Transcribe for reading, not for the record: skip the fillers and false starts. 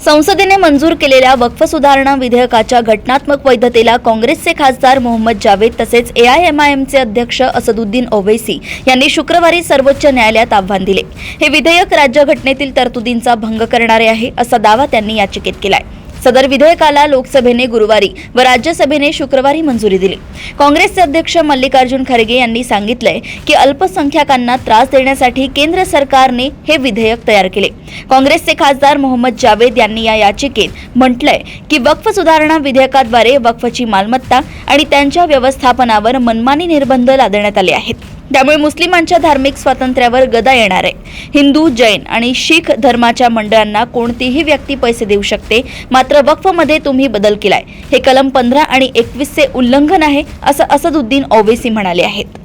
संसदेने मंजूर केलेल्या वक्फ सुधारणा विधेयकाच्या घटनात्मक वैधतेला काँग्रेसचे खासदार मोहम्मद जावेद तसेच एआयएमआयएमचे अध्यक्ष असदुद्दीन ओवैसी यांनी शुक्रवारी सर्वोच्च न्यायालयात आव्हान दिले। हे विधेयक राज्यघटनेतील तरतुदींचा भंग करणारे आहे असा दावा त्यांनी याचिकेत केलाय। सदर विधेयकाला लोकसभेने गुरुवारी व राज्यसभेने शुक्रवारी मंजुरी दिली। काँग्रेसचे अध्यक्ष मल्लिकार्जुन खरगे यांनी सांगितलंय की अल्पसंख्याकांना त्रास देण्यासाठी केंद्र सरकारने हे विधेयक तयार केले। काँग्रेसचे खासदार मोहम्मद जावेद यांनी या याचिकेत म्हटलंय की वक्फ सुधारणा विधेयकाद्वारे वक्फची मालमत्ता आणि त्यांच्या व्यवस्थापनावर मनमानी निर्बंध लादण्यात आले आहेत। त्यामुळे मुस्लिमांच्या धार्मिक स्वातंत्र्यावर गदा येणार आहे। हिंदू, जैन आणि शीख धर्माच्या मंडळांना कोणतीही व्यक्ती पैसे देऊ शकते, मात्र वक्फमध्ये तुम्ही बदल केलाय। हे कलम 15 आणि 21 चे उल्लंघन आहे असं असदुद्दीन ओवैसी म्हणाले आहेत।